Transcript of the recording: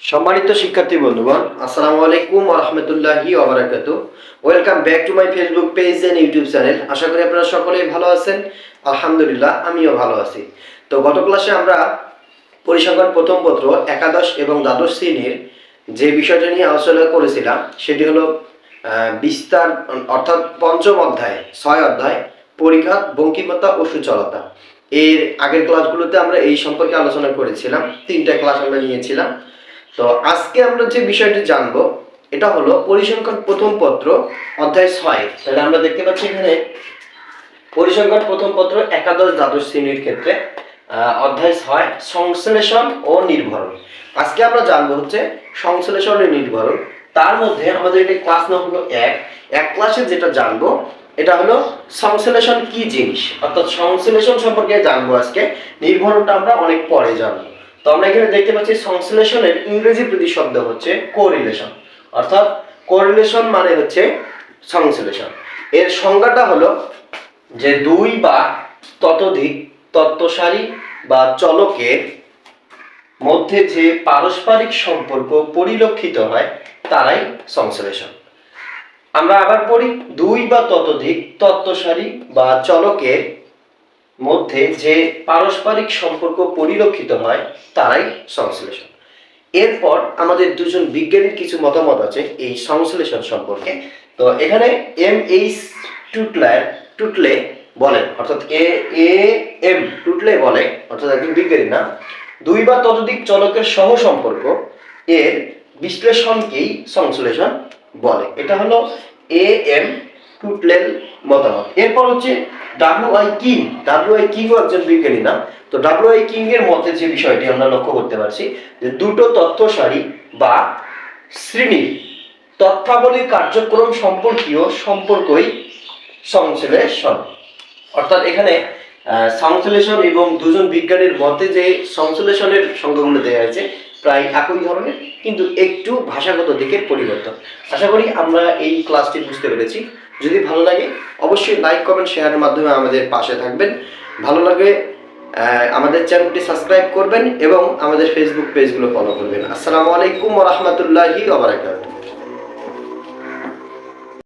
সম্মানিত শিক্ষার্থী বন্ধুগণ, আসসালামু আলাইকুম ওয়া রাহমাতুল্লাহি ওয়া বারাকাতুহু। Welcome back to my Facebook page and YouTube channel. আশা করি আপনারা সকলেই ভালো আছেন। আলহামদুলিল্লাহ, আমিও ভালো আছি। তো গত ক্লাসে আমরা পরিসংখ্যান প্রথম পত্র একাদশ এবং দ্বাদশ শ্রেণীর যে বিষয়টা নিয়ে আলোচনা করেছিলাম সেটি হলো বিস্তার, অর্থাৎ পঞ্চম অধ্যায় 6 অধ্যায় পরিঘাত, বঙ্কিমতা ও সূচলতা। এর আগের ক্লাসগুলোতে আমরা এই সম্পর্কে আলোচনা করেছিলাম, 3টা ক্লাস আমরা নিয়েছিলাম। তো আজকে আমরা যে বিষয়টি জানবো এটা হলো পরিসংখ্যান প্রথম পত্র অধ্যায় 6। তাহলে আমরা দেখতে পাচ্ছি এখানে পরিসংখ্যান প্রথম পত্র একাদশ দ্বাদশ শ্রেণীর ক্ষেত্রে অধ্যায় 6 সংশ্লেষণ ও নির্ভরণ। আজকে আমরা জানবো হচ্ছে সংশ্লেষণ ও নির্ভরণ। তার মধ্যে আমাদের এটা ক্লাস নাম হলো এক ক্লাসে যেটা জানবো এটা হলো সংশ্লেষণ কি জিনিস, অর্থাৎ সংশ্লেষণ সম্পর্কে জানবো আজকে। নির্ভরণটা আমরা অনেক পরে জানবো। তো আমরা এখানে দেখতে পাচ্ছি সংশ্লেষণের ইংরেজি প্রতিশব্দ হচ্ছে কোরিলেশন, অর্থাৎ কোরিলেশন মানে হচ্ছে সংশ্লেষণ। এর সংজ্ঞাটা হলো যে দুই বা ততোধিক তত্ত্বসারি বা চলকের মধ্যে যে পারস্পরিক সম্পর্ক পরিলক্ষিত হয় তারাই সংশ্লেষণ। আমরা আবার পড়ি, দুই বা ততোধিক তত্ত্বসারি বা চলকের মধ্যে যে পারস্পরিক সম্পর্ক পরিলক্ষিত হয় তারাই সংশ্লেষণ। এরপর আমাদের দুজন বিজ্ঞানীর কিছু মতামত আছে এই সংশ্লেষণ সম্পর্কে। তো এখানে এইচ টুটলে বলেন, অর্থাৎ টুটলে বলে, অর্থাৎ একজন বিজ্ঞানী না, দুই বা ততোধিক চলকের সহ সম্পর্ক এর বিশ্লেষণকেই সংশ্লেষণ বলে। এটা হলো টুটলের মতামত। এরপর হচ্ছে ডাব্লিউ.আই. কিং একজন বিজ্ঞানী না। তো ডাব্লিউ.আই. কিং এর মতে যে বিষয়টি আমরা লক্ষ্য করতে পারছি যে দুটো তথ্য সারি বা শ্রেণীর তথ্যাবলীর কার্যক্রম সম্পর্কীয় সম্পর্কই সংশ্লেষণ। অর্থাৎ এখানে সংশ্লেষণ এবং দুজন বিজ্ঞানীর মতে যে সংশ্লেষণের সংজ্ঞাগুলো দেওয়া আছে প্রায় একই ধরনের, কিন্তু একটু ভাষাগত দিকের পরিবর্তন। আশা করি আমরা এই ক্লাসটি বুঝতে পেরেছি। যদি ভালো লাগে অবশ্যই লাইক, কমেন্ট, শেয়ারের মাধ্যমে আমাদের পাশে থাকবেন। ভালো লাগে আমাদের চ্যানেলটি সাবস্ক্রাইব করবেন এবং আমাদের ফেসবুক পেজগুলো ফলো করবেন। আসসালামু আলাইকুম ওয়া রাহমাতুল্লাহি ওয়া বারাকাতুহু।